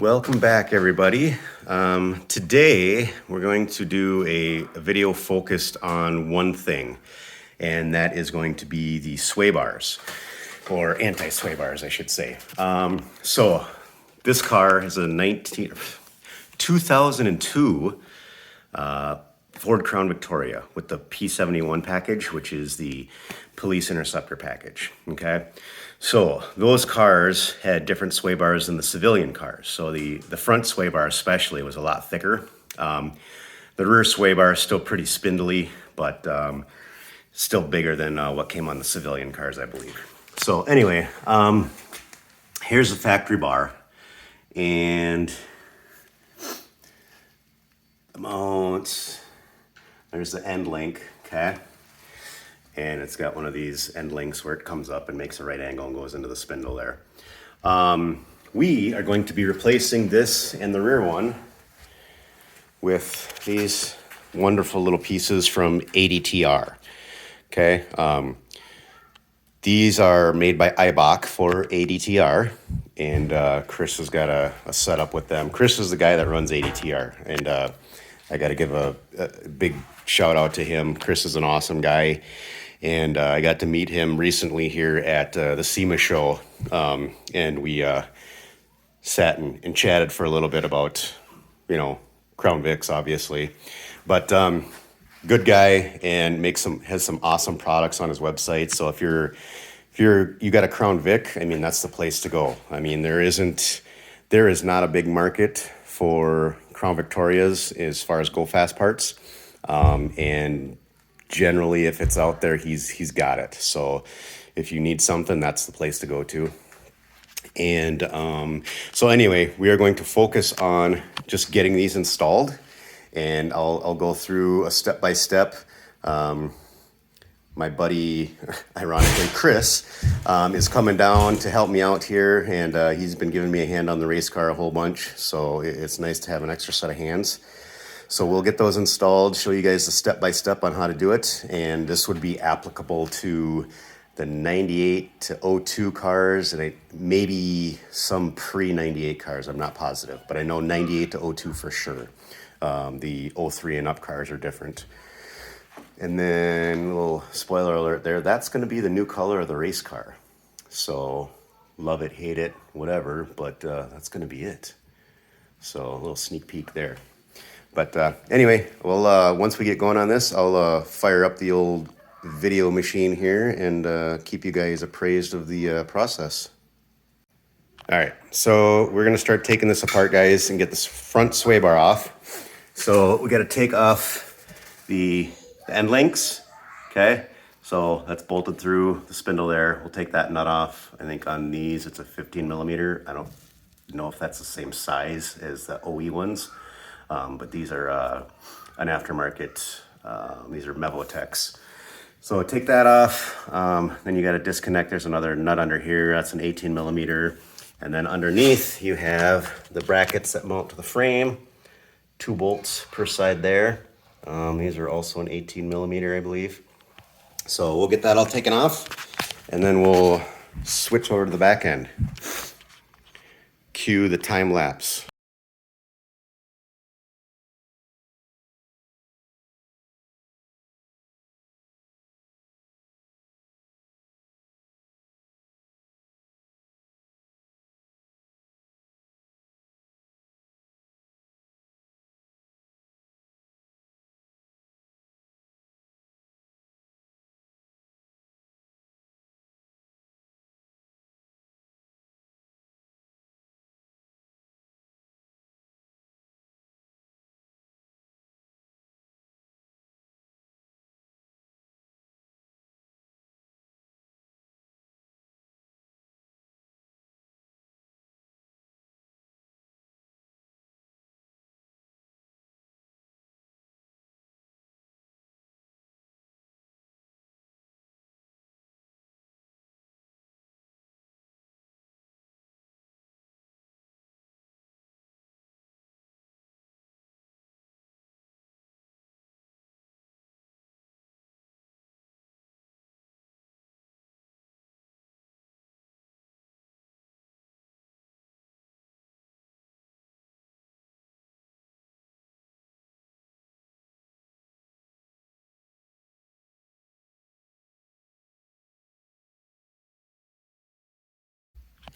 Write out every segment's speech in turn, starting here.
Welcome back, everybody. Today we're going to do a video focused on one thing, and that is going to be the sway bars, or anti-sway bars, I should say. So this car is a 2002 Ford Crown Victoria with the P71 package, which is the police interceptor package, okay? So those cars had different sway bars than the civilian cars. So the front sway bar especially was a lot thicker. The rear sway bar is still pretty spindly, but still bigger than what came on the civilian cars, I believe. So anyway, here's the factory bar, and the mounts. There's the end link, okay? And it's got one of these end links where it comes up and makes a right angle and goes into the spindle there. We are going to be replacing this and the rear one with these wonderful little pieces from ADTR, okay? These are made by IBOC for ADTR, and Chris has got a setup with them. Chris is the guy that runs ADTR, and I got to give a big shout out to him. Chris is an awesome guy, and I got to meet him recently here at the SEMA show, and we sat and chatted for a little bit about, Crown Vics, obviously, but good guy, and has some awesome products on his website. So if you got a Crown Vic, I mean, that's the place to go. I mean, there is not a big market for Crown Victorias as far as go fast parts, and generally if it's out there, he's got it. So if you need something, that's the place to go to. And so anyway, we are going to focus on just getting these installed, and I'll go through a step by step. My buddy, ironically, Chris, is coming down to help me out here, and he's been giving me a hand on the race car a whole bunch, so it's nice to have an extra set of hands. So we'll get those installed, show you guys the step-by-step on how to do it, and this would be applicable to the 98 to 02 cars, and maybe some pre-98 cars, I'm not positive, but I know 98 to 02 for sure. The 03 and up cars are different. And then, a little spoiler alert there, that's going to be the new color of the race car. So, love it, hate it, whatever, but that's going to be it. So, a little sneak peek there. But anyway, well, once we get going on this, I'll fire up the old video machine here and keep you guys appraised of the process. All right, so we're going to start taking this apart, guys, and get this front sway bar off. So, we got to take off the end links, okay? So that's bolted through the spindle there. We'll take that nut off. I think on these it's a 15 millimeter. I don't know if that's the same size as the OE ones, but these are an aftermarket. These are Mevotechs. So take that off. Then you got to disconnect. There's another nut under here. That's an 18 millimeter. And then underneath you have the brackets that mount to the frame. 2 bolts per side there. These are also an 18 millimeter, I believe. So we'll get that all taken off, and then we'll switch over to the back end. Cue the time lapse.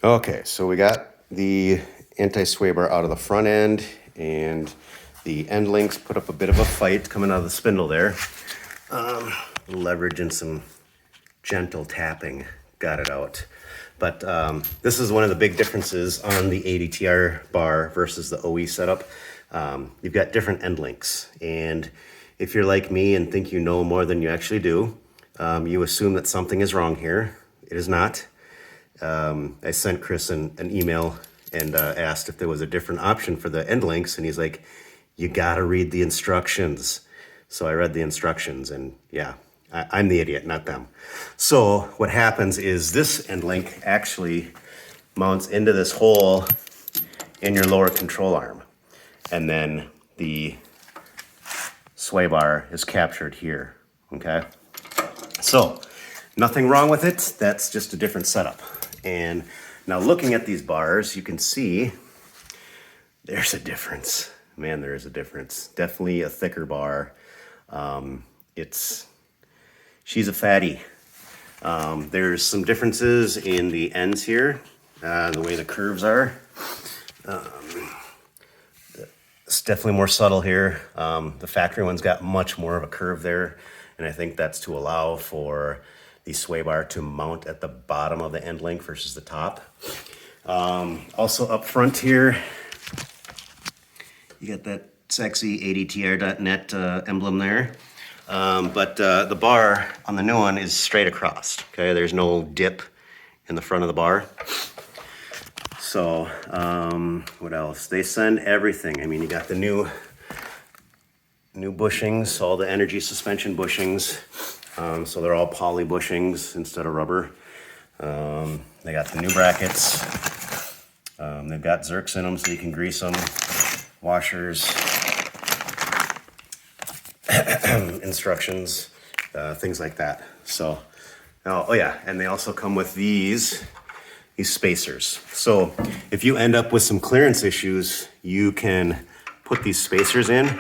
Okay, so we got the anti-sway bar out of the front end, and the end links put up a bit of a fight coming out of the spindle there. Leverage and some gentle tapping got it out. But this is one of the big differences on the ADTR bar versus the OE setup. You've got different end links, and if you're like me and think you know more than you actually do, you assume that something is wrong here. It is not. I sent Chris an email and asked if there was a different option for the end links, and he's like, you gotta read the instructions. So I read the instructions, and yeah, I'm the idiot, not them. So what happens is this end link actually mounts into this hole in your lower control arm, and then the sway bar is captured here, okay? So nothing wrong with it, that's just a different setup. And now looking at these bars, you can see there's a difference. Man, there is a difference. Definitely a thicker bar. She's a fatty. There's some differences in the ends here, the way the curves are. It's definitely more subtle here. The factory one's got much more of a curve there, and I think that's to allow for the sway bar to mount at the bottom of the end link versus the top. Also up front here, you got that sexy ADTR.net emblem there. But the bar on the new one is straight across, okay? There's no dip in the front of the bar. So, what else? They send everything. I mean, you got the new bushings, all the energy suspension bushings. So they're all poly bushings instead of rubber. They got the new brackets. They've got Zerks in them so you can grease them. Washers. Instructions. Things like that. So, oh yeah, and they also come with these spacers. So if you end up with some clearance issues, you can put these spacers in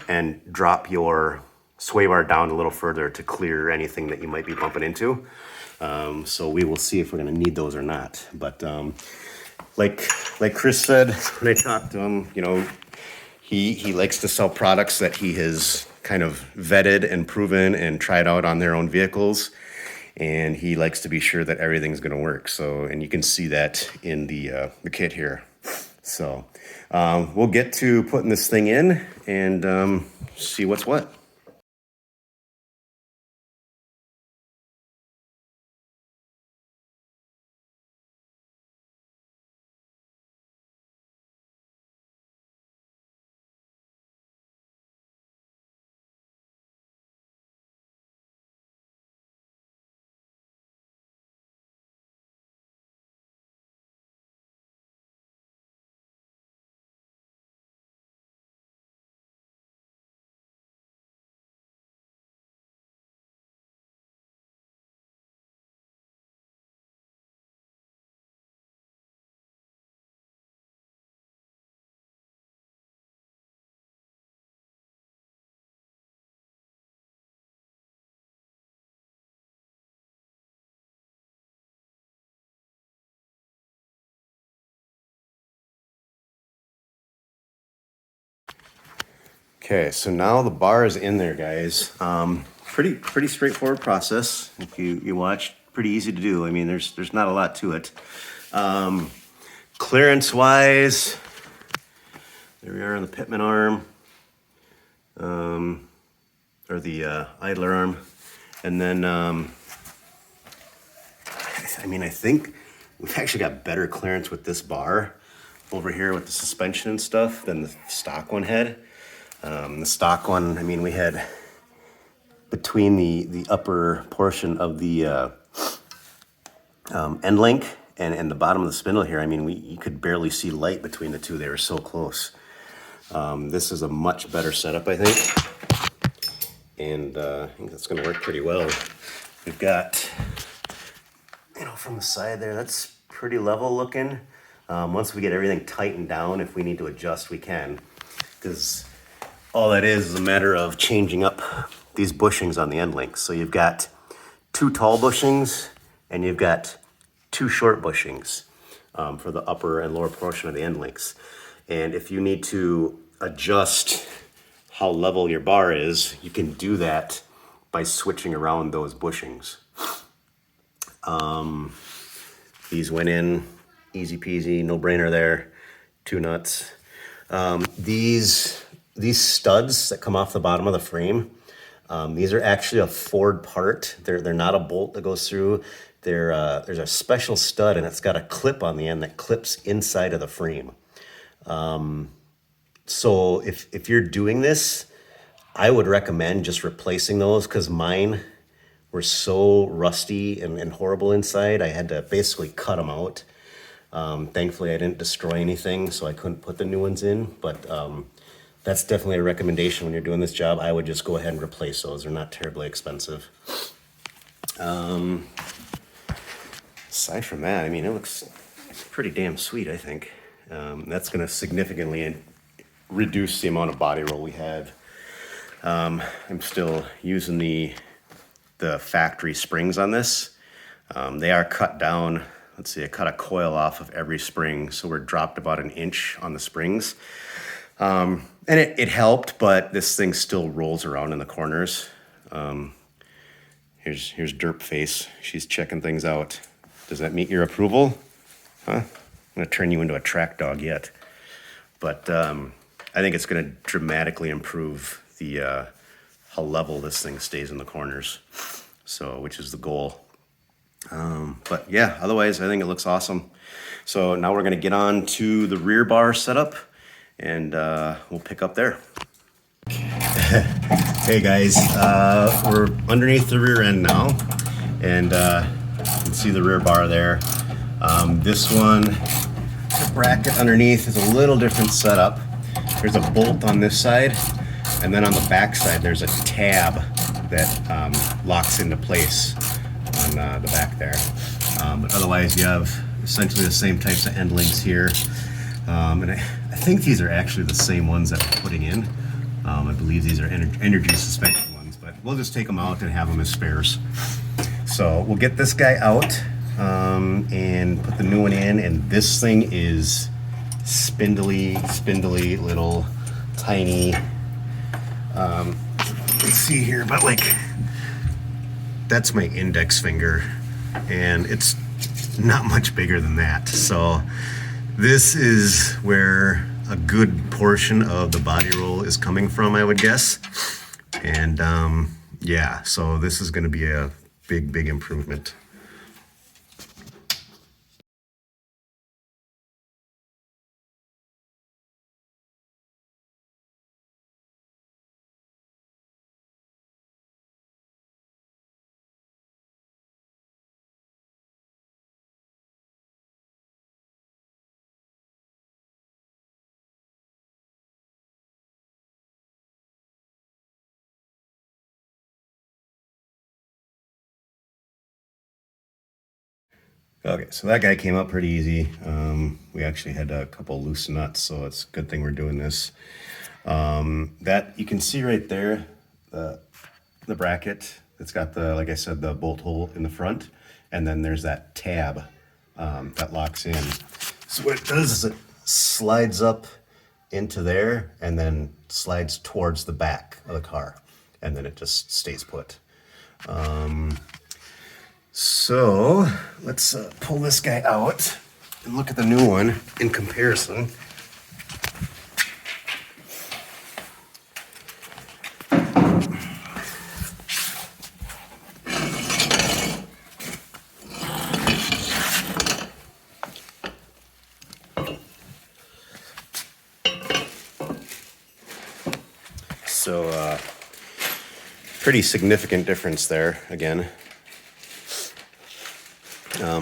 and drop your sway bar down a little further to clear anything that you might be bumping into. So we will see if we're gonna need those or not. But like Chris said, when I talked to him, you know, he likes to sell products that he has kind of vetted and proven and tried out on their own vehicles. And he likes to be sure that everything's gonna work. So, and you can see that in the kit here. So we'll get to putting this thing in and see what's what. Okay, so now the bar is in there, guys. Pretty straightforward process. If you watch, pretty easy to do. I mean, there's not a lot to it. Clearance wise, there we are on the pitman arm, or the idler arm, and then I mean, I think we've actually got better clearance with this bar over here with the suspension and stuff than the stock one had. The stock one, I mean, we had between the upper portion of the end link and the bottom of the spindle here, I mean, you could barely see light between the two. They were so close. This is a much better setup, I think. And I think that's going to work pretty well. We've got, you know, from the side there, that's pretty level looking. Once we get everything tightened down, if we need to adjust, we can. Because all that is a matter of changing up these bushings on the end links. So you've got 2 tall bushings and you've got 2 short bushings. for the upper and lower portion of the end links. And if you need to adjust how level your bar is, you can do that by switching around those bushings. These went in easy peasy, no brainer there. 2 nuts. These studs that come off the bottom of the frame, these are actually a Ford part. They're not a bolt that goes through. There's a special stud, and it's got a clip on the end that clips inside of the frame. So if you're doing this, I would recommend just replacing those, because mine were so rusty and horrible inside. I had to basically cut them out. Thankfully, I didn't destroy anything, so I couldn't put the new ones in. But that's definitely a recommendation when you're doing this job. I would just go ahead and replace those. They're not terribly expensive. Aside from that, I mean, it looks pretty damn sweet, I think. That's going to significantly reduce the amount of body roll we have. I'm still using the factory springs on this. They are cut down. Let's see, I cut a coil off of every spring, so we're dropped about 1 inch on the springs. And it helped, but this thing still rolls around in the corners. Here's Derp Face. She's checking things out. Does that meet your approval? Huh? I'm gonna turn you into a track dog yet. But I think it's gonna dramatically improve the how level this thing stays in the corners. So, which is the goal. But yeah, otherwise I think it looks awesome. So now we're gonna get on to the rear bar setup, and we'll pick up there. Hey guys, we're underneath the rear end now, and you can see the rear bar there. This one, the bracket underneath is a little different setup. There's a bolt on this side, and then on the back side there's a tab that locks into place on the back there. But otherwise you have essentially the same types of end links here. And I think these are actually the same ones that we're putting in. I believe these are energy suspension ones, but we'll just take them out and have them as spares. So we'll get this guy out and put the new one in, and this thing is spindly little tiny. Let's see here, but like, that's my index finger, and it's not much bigger than that. So this is where a good portion of the body roll is coming from, I would guess. And yeah, so this is going to be a big improvement. Okay, so that guy came up pretty easy. We actually had a couple loose nuts, so it's a good thing we're doing this. That you can see right there, the bracket. It's got the, like I said, the bolt hole in the front, and then there's that tab that locks in. So what it does is it slides up into there and then slides towards the back of the car, and then it just stays put. So let's pull this guy out and look at the new one in comparison. So pretty significant difference there again.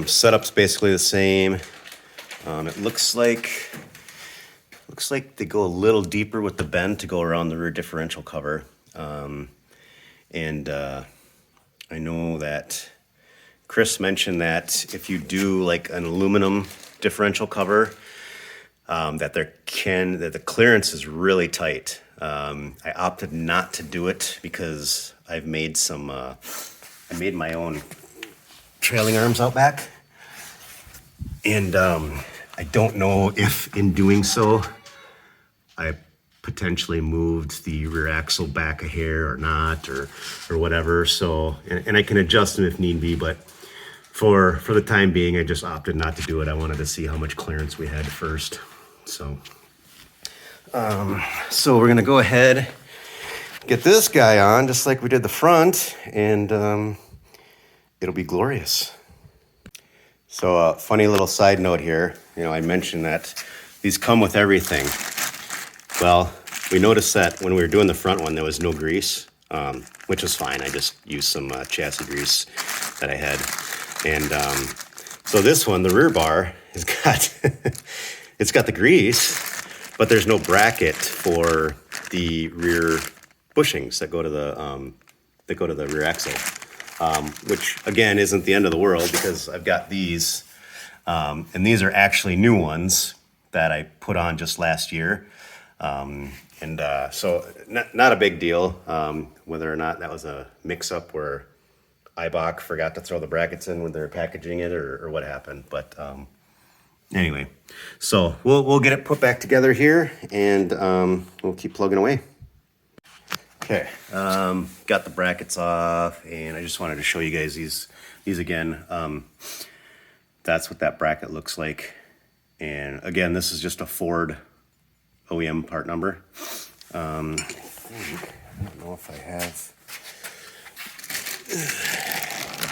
Setup's basically the same. It looks like they go a little deeper with the bend to go around the rear differential cover. And I know that Chris mentioned that if you do like an aluminum differential cover, that the clearance is really tight. I opted not to do it because I've made some. I made my own trailing arms out back, And I don't know if in doing so, I potentially moved the rear axle back a hair or not, or whatever. So, and I can adjust them if need be, but for the time being, I just opted not to do it. I wanted to see how much clearance we had first. So we're gonna go ahead, get this guy on just like we did the front, and it'll be glorious. So funny little side note here, I mentioned that these come with everything. Well, we noticed that when we were doing the front one, there was no grease, which was fine. I just used some chassis grease that I had. And so this one, the rear bar, has got, it's got the grease, but there's no bracket for the rear bushings that go to the rear axle. Which again isn't the end of the world because I've got these, and these are actually new ones that I put on just last year, so not a big deal. Whether or not that was a mix-up where Ibach forgot to throw the brackets in when they're packaging it, or what happened, but anyway, so we'll get it put back together here, and we'll keep plugging away. Okay, got the brackets off, and I just wanted to show you guys these again. That's what that bracket looks like. And again, this is just a Ford OEM part number. I don't know if I have.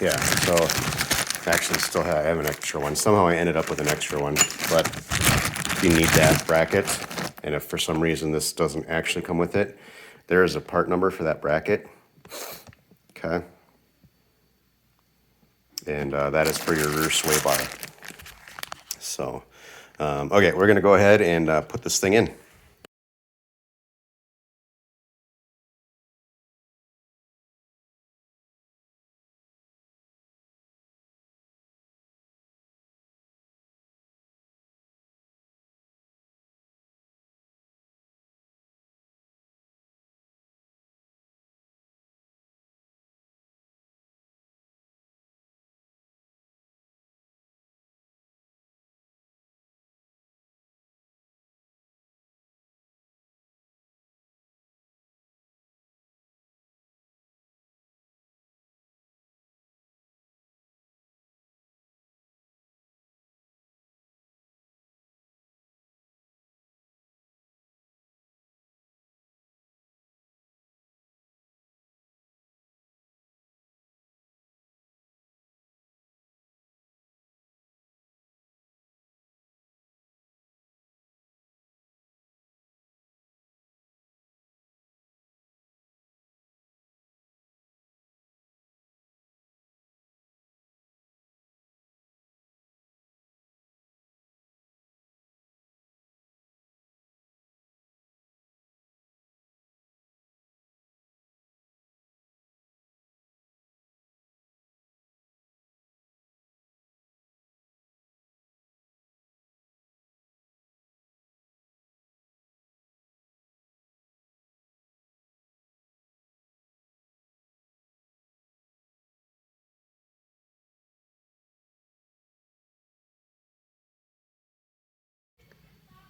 Yeah, so actually still I have an extra one. Somehow I ended up with an extra one, but if you need that bracket, and if for some reason this doesn't actually come with it, there is a part number for that bracket. Okay. And that is for your rear sway bar. So, okay, we're gonna go ahead and put this thing in.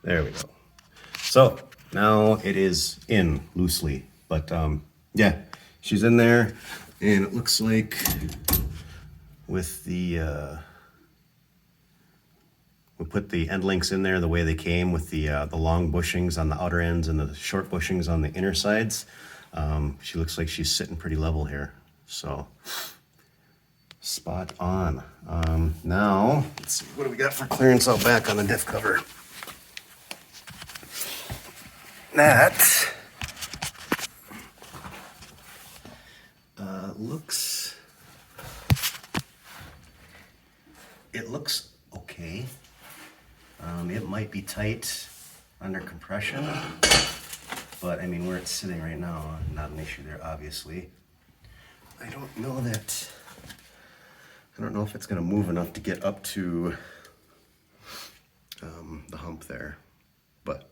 There we go. So now it is in loosely, but yeah, she's in there, and it looks like with the we put the end links in there the way they came, with the long bushings on the outer ends and the short bushings on the inner sides. She looks like she's sitting pretty level here, so spot on. Now let's see, what do we got for clearance out back on the diff cover? That looks okay. It might be tight under compression, but I mean, where it's sitting right now, not an issue there, obviously. I don't know if it's going to move enough to get up to the hump there, but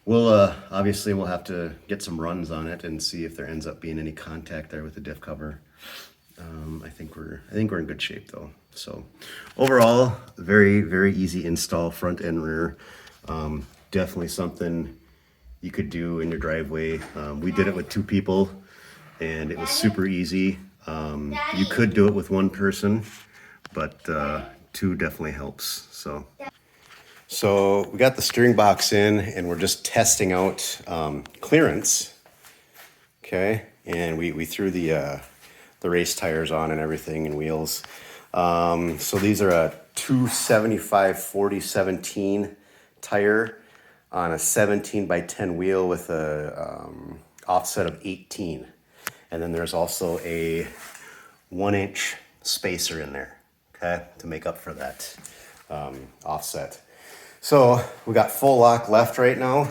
we'll have to get some runs on it and see if there ends up being any contact there with the diff cover. I think we're in good shape though. So overall, very, very easy install, front and rear. Definitely something you could do in your driveway. We did it with 2 people and it was super easy. You could do it with 1 person, but 2 definitely helps. So we got the steering box in and we're just testing out clearance. Okay, and we threw the race tires on and everything and wheels. So these are a 275/40/17 tire on a 17 by 10 wheel with a offset of 18. And then there's also a 1-inch spacer in there, okay, to make up for that offset. So we got full lock left right now.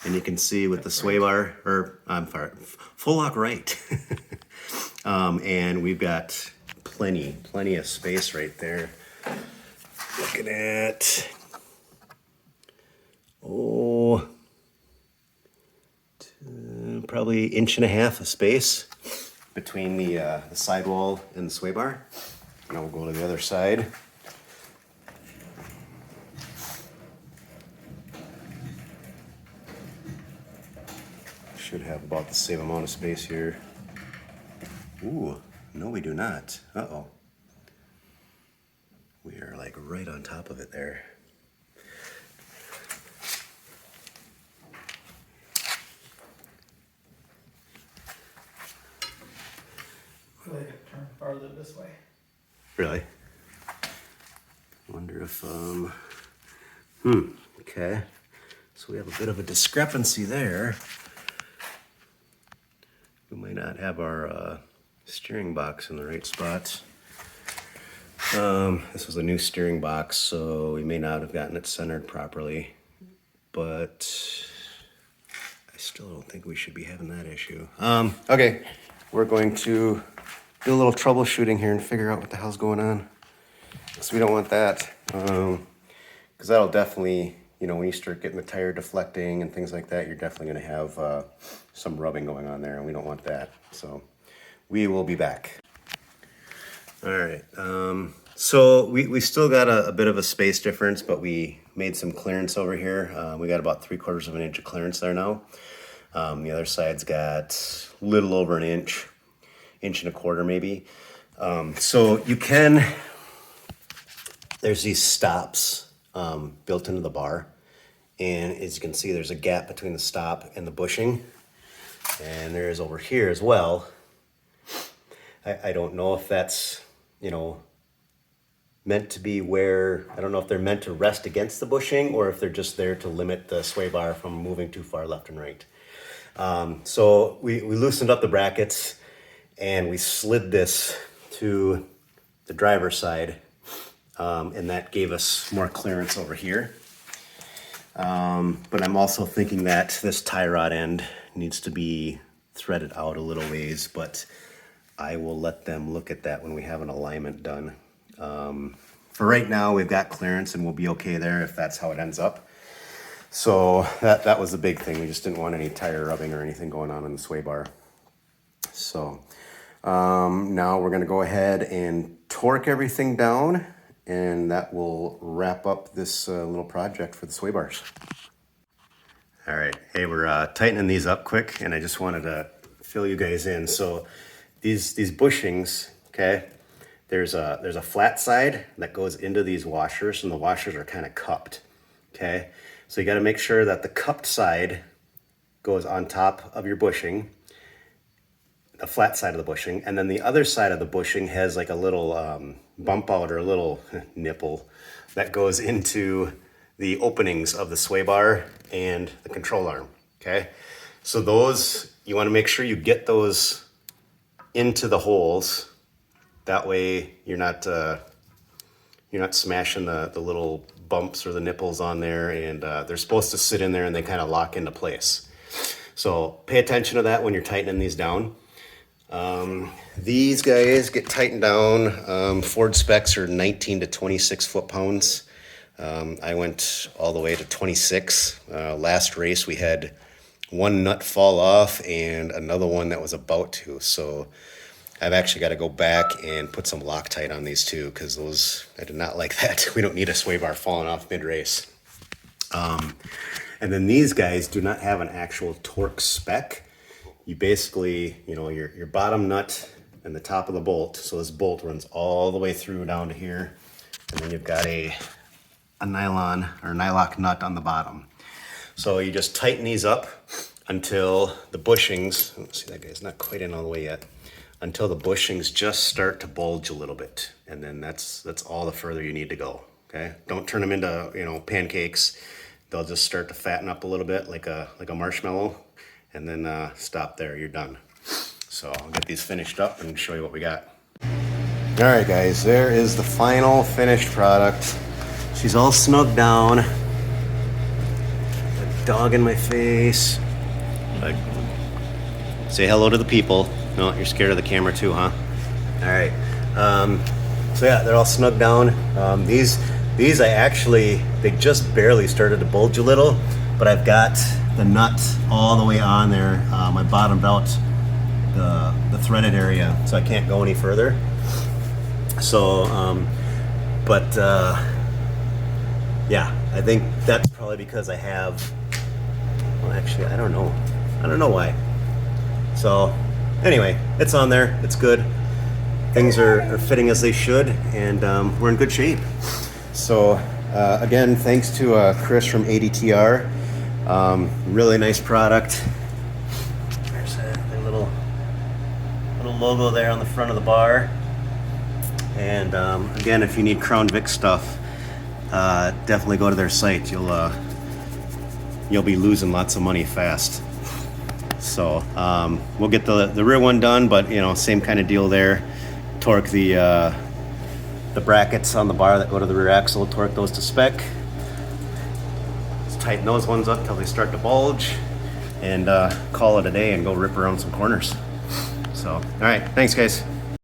And you can see with the sway bar, or I'm sorry, full lock right. And we've got plenty of space right there. Looking at, probably 1.5 inches of space between the sidewall and the sway bar. Now we'll go to the other side. Should have about the same amount of space here. Ooh, no we do not. Uh-oh. We are like right on top of it there. They could turn farther this way. Really? Wonder if, okay. So we have a bit of a discrepancy there. We might not have our steering box in the right spot. This was a new steering box, so we may not have gotten it centered properly, but I still don't think we should be having that issue. Okay, we're going to do a little troubleshooting here and figure out what the hell's going on. So we don't want that, because that'll definitely, you know, when you start getting the tire deflecting and things like that, you're definitely going to have some rubbing going on there, and we don't want that. So we will be back. All right. So we still got a bit of a space difference, but we made some clearance over here. We got about 3/4 of an inch of clearance there now. The other side's got a little over 1 inch, 1.25 inches maybe. So you can, there's these stops built into the bar. And as you can see, there's a gap between the stop and the bushing. And there is over here as well. I don't know if that's, you know, meant to be where, I don't know if they're meant to rest against the bushing or if they're just there to limit the sway bar from moving too far left and right. So we loosened up the brackets and we slid this to the driver's side, and that gave us more clearance over here. But I'm also thinking that this tie rod end needs to be threaded out a little ways, but I will let them look at that when we have an alignment done. For right now, we've got clearance and we'll be okay there if that's how it ends up. So that was the big thing. We just didn't want any tire rubbing or anything going on in the sway bar. So now we're gonna go ahead and torque everything down, and that will wrap up this little project for the sway bars. All right, hey, we're tightening these up quick, and I just wanted to fill you guys in. So these bushings, okay, there's a flat side that goes into these washers, and the washers are kind of cupped, okay? So you got to make sure that the cupped side goes on top of your bushing, the flat side of the bushing, and then the other side of the bushing has like a little bump out or a little nipple that goes into the openings of the sway bar and the control arm, okay? So those, you want to make sure you get those into the holes. That way you're not smashing the little bumps or the nipples on there, and they're supposed to sit in there and they kind of lock into place. So pay attention to that when you're tightening these down. These guys get tightened down. Ford specs are 19 to 26 foot-pounds. I went all the way to 26. Last race we had one nut fall off and another one that was about to. So I've actually got to go back and put some Loctite on these too, because those, I did not like that. We don't need a sway bar falling off mid-race. And then these guys do not have an actual torque spec. You basically, you know, your bottom nut and the top of the bolt. So this bolt runs all the way through down to here. And then you've got a nylon or nylock nut on the bottom. So you just tighten these up until the bushings, let's see, that guy's not quite in all the way yet, until the bushings just start to bulge a little bit. And then that's all the further you need to go, okay? Don't turn them into, you know, pancakes. They'll just start to fatten up a little bit like a marshmallow, and then stop there, you're done. So I'll get these finished up and show you what we got. All right, guys, there is the final finished product. She's all snug down. A dog in my face. Like, say hello to the people. No, you're scared of the camera too, huh? All right. So yeah, they're all snug down. These I actually, they just barely started to bulge a little, but I've got the nut all the way on there. I bottomed out the threaded area, so I can't go any further. So, yeah, I think that's probably because I have, well, actually, I don't know why. So, anyway, it's on there, it's good. Things are fitting as they should, and we're in good shape. So, again, thanks to Chris from ADTR. Really nice product. There's a little logo there on the front of the bar. And again, if you need Crown Vic stuff, definitely go to their site. You'll be losing lots of money fast. So we'll get the rear one done, but you know, same kind of deal there. Torque the brackets on the bar that go to the rear axle, torque those to spec. Just tighten those ones up till they start to bulge, and call it a day and go rip around some corners. So, all right, thanks guys.